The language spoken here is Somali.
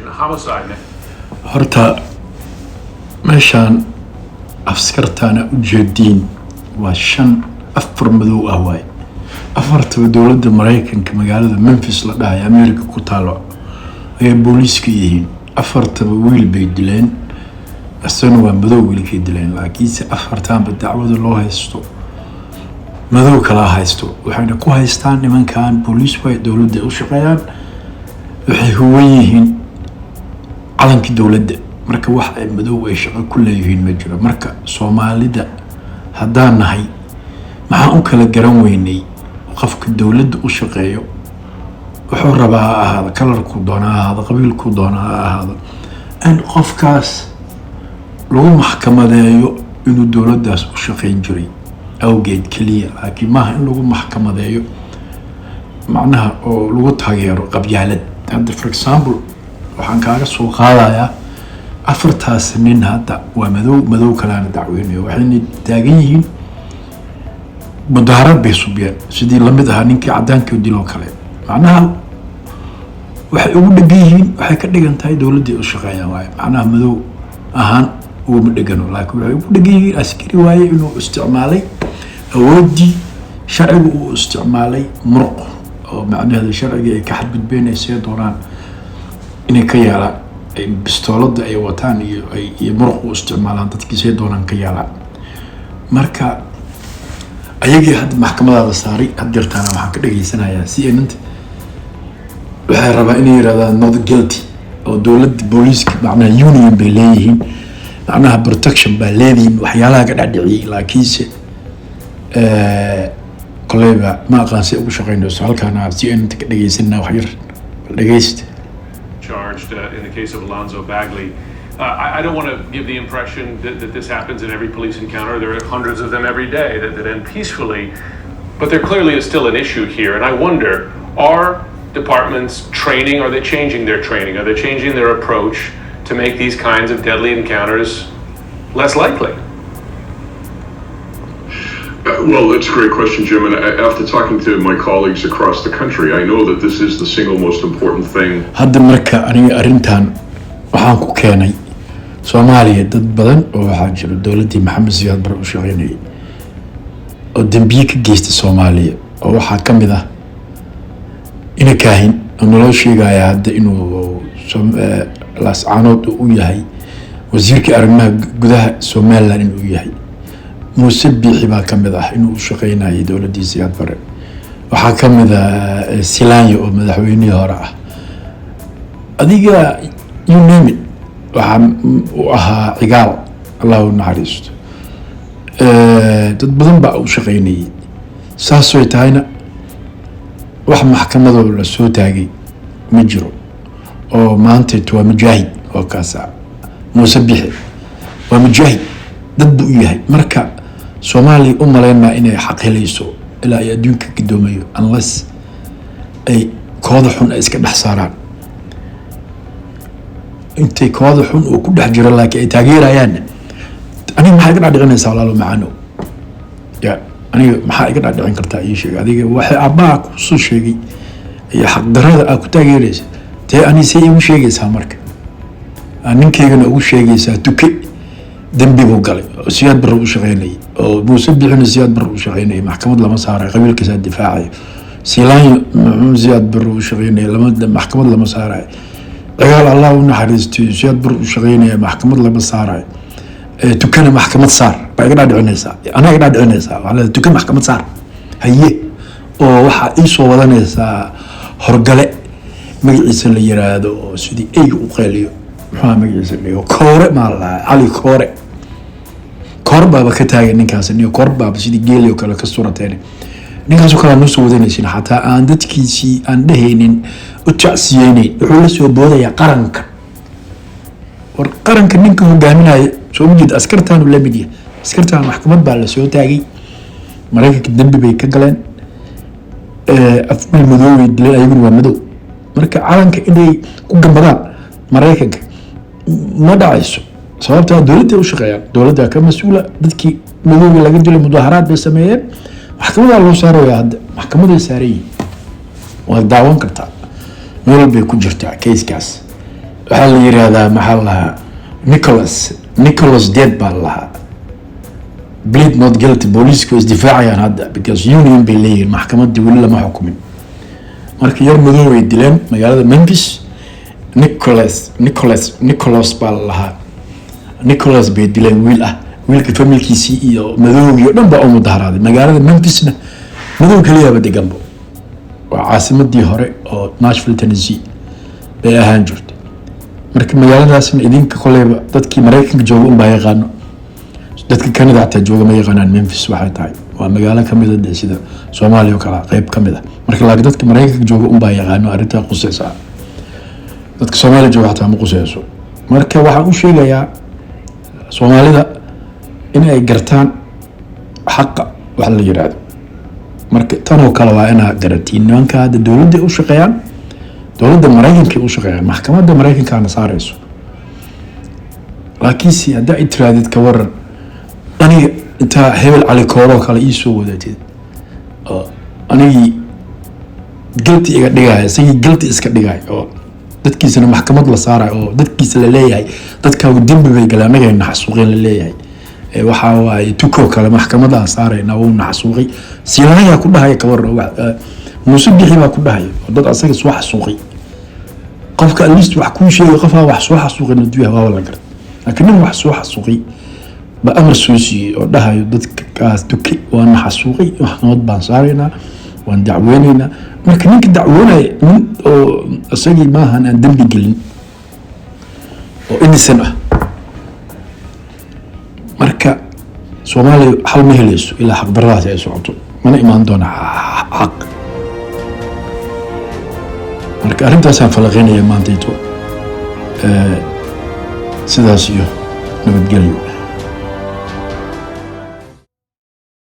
a homicide. horta meeshaan askartaana u jeediin waa 5 madow ah waay afartaba dowladda Mareykanka magaalada Memphis la dhahay America ku taalo ay booliiska yihiin afartaba wiil bay dileen asana waa madow wiilkii dileen laakiinse afartaanba dacwada loo haysto madow kala haysto waxayna ku haystaan nimankan booliis way dowladda u shaqeeyaan waxay huwan yihiin calankii dowladda marka wax ay madow ay shaqo ku leeyihiin ma jiro marka Soomaalida haddaan nahay maxaan u kala garan weynay qofka dowladda u shaqeeyo wuxuu rabaa ahaada kalarku doonaa ahaada qabiilku doonaa ahaada in qofkaas lagu maxkamadeeyo inuu dowladdaas u shaqeyn jiray awgeed kaliya laakiin maaha in lagu maxkamadeeyo macnaha oo lagu taageero qabyaalad hadda for example waxaan kaaga soo qaadayaa afartaas nin hadda waa madow kalaana dacweynayo waxayna taagan yihiin mudaharad bay subiyeen sidii lamid ahaa ninkii cadaanka diloo kale macnaha waxay ugu dhagan yihiin waxay ka dhigan tahay dowladda u shaqeeyaan waaye macnaha madow ahaan uu ma dhagano laakiin waxay ugu dhagan yihiin askari waaye inuu isticmaalay awoodii sharciga uu isticmaalay muruq oo macnaheedu sharciga ay ka xadgudbeen ay soo doonaan inay ka yaalaan bistoolada ay wataan iyo muruq u isticmaalaan dadkii soo doonaan ka yaalaan marka ayagii hadda maxkamadaada saaray haddeertaana waxaan ka dhageysanayaa CNN waxay rabaa inay yiraahdaan not guilty oo dowladda booliiska macnaha union bay leeyihiin macnaha protection baa leeyihiin waxyaalaha ka dhacdhiciyay laakiinse koleyba ma aqaansi ugu shaqeynayso halkaana CNN ka dhageysanaa wax yar dhageysta charged in the case of Alonzo Bagley. I don't want to give the impression that this happens in every police encounter. There are hundreds of them every day that end peacefully, but there clearly is still an issue here. And I wonder, are departments training, are they changing their training? Are they changing their approach to make these kinds of deadly encounters less likely? Well, that's a great question, Jim. And after talking to my colleagues across the country, I know that this is the single most important thing. hadda marka aniga arrintan waxaan ku keenay Soomaaliya dad badan oo waxaa jira dowladda Maxamed Siyaad Barre u shaqeynayay oo dambiye ka geystay Soomaaliya oo waxaa ka mid ah ina kaahin oo naloo sheegaya hadda inuu laascaanood u yahay wasiirka arrimaha gudaha Soomaaliland inuu yahay Muuse Biixi baa ka mid ah inuu u shaqeynayay dowladda Siyaad Barre waxaa ka mid ah Silaanyo oo madaxweynihii hore ah adiga you name it waxaan u ahaa cigaal Allah u naxariisto dad badan baa u shaqeynayay saasoo tahayna wax maxkamadoo la soo taagay ma jiro oo maanta waa mujaahid oo kaasa Muuse Biixi waa mujaahid dad buu yahay marka Soomaaliya u maleynaa inay xaq helayso ilaa ay adduunka gudoomayo unless ay kooda xun ay iska dhex saaraan intay kooda xun oo ku dhex jira laakiin ay taageerayaan aniga maxay ka dhacdhicinaysaa walaalo macaano ya aniga maxay ka dhacdhicin kartaa ii sheeg adiga waxay abaa ku soo sheegay iyo xaq darada aad ku taageeraysa tee ani say igu sheegaysaa marka ninkeygana ugu sheegaysaa tuke dambi buu galay Siyaad Barre u shaqeynayay oo Muuse Biixi Siyaad Barre u shaqeynayay maxkamad lama saaray qabiilkiisa difaacayo Silaanyo Maxamed Siyaad Barre u shaqeynayay maxkamad lama saaray cigaal Allah u naxariisto Siyaad Barre u shaqeynayay maxkamad lama saaray tukana maxkamad saar baa iga dhacdhicinaysaa ana iga dhacdhicinaysaa wala tukan maxkamad saar haye oo waxa ii soo wadanaysaa horgale magaciisa la yiraahdo oo sidii ay u qeeliyo maxaa magaciisa dhigo koore maala Ali koore baba ka taagay ninkaas niyo baba sidii geeliyo kale ka surateen ninkaas oo kala noo soo wadanaysin xataa aan dadkiisii aan dhahaynin u jacsiyeynay wuxuu la soo boodaya qaranka war qaranka ninka hogaaminaya soo mujid askartaan u lamid askartaan maxkamad baa la soo taagay Mareykanka dambi bay ka galeen afmay madow dilay ayagu waa madow marka calanka inay ku gambadaan Mareykanka ma dhacayso sababta dowladda u shaqeeyaan dowladda ka mas'uula dadkii madowga laga dilay mudaharaad bay sameeyeen maxkamadda loo saarayaa hadda maxkamadda saarayay waa daawan kartaa nolol bay ku jirtaa case-kaas waxaa la yiraahdaa maxaa lahaa Nicholas Dead baa lahaa plead not guilty booliisku isdifaacayaan hadda because union bay leeyihiin maxkamadda weli lama xukumin marka yar madow ay dileen magaalada Memphis Nicholas baa lahaa Nicholas bay dileen wiil ah wiilka familkiisii iyo madowgii oo dhan baa u mudaharaaday magaalada Memphisna madow kaliya ba deganbo waa caasimadii hore oo Nashville Tennessee bay ahaan jirtay marka magaaladaasna idinka koleyba dadkii Mareykanka jooga un baa yaqaano dadka Canada xitaa jooga ma yaqaanaan Memphis waxay tahay waa magaalo kamid ah sida Soomaaliya oo kala qayb kamid ah marka laakiin dadka Mareykanka jooga un baa yaqaano arrinta qusaysa dadka Soomaaliya jooga xitaa ma qusayso marka waxaan u sheegayaa Soomaalida in ay gartaan xaqa wax la yiraahdo marka tan oo kale waa inaa garatiin nimanka hadda dowladda u shaqeeyaan dowladda Mareykanka u shaqeeyaan maxkamadda Mareykanka na saarayso laakiin si hadda itiraadid ka waran aniga inta hebel cali kooro kale ii soo wadaatid anigi guilty iga dhigay isagii guilty iska dhigay oo dadkiisana maxkamad la saaray oo dadkiisa la leeyahay dadka ugu dambi bay galaan anaga naxsuuqeen la leeyahay waxa waay tuko kale maxkamada saarayna oo naxsuuqay silaaya ku dhahay ka waran muuse bixi baa ku dhahay dad asaga soo xasuuqay qofka list wax ku sheegay qof wax soo xasuuqay nadiiha waa la garan laakiin wax soo xasuuqay ba amar suusi oo dhahay dadka kaas tuki waa naxsuuqay maxkamad baan saarayna waan dacweynayna marka ninka dacweynay oo asagii maahan aan dambi gelin oo innocent ah marka Soomaaliya hal ma helayso ilaa xaq darrada ay socoto mana imaan doona xaq marka arrintaas aan falaqeynaya maanta sidaas iyo nabadgelyo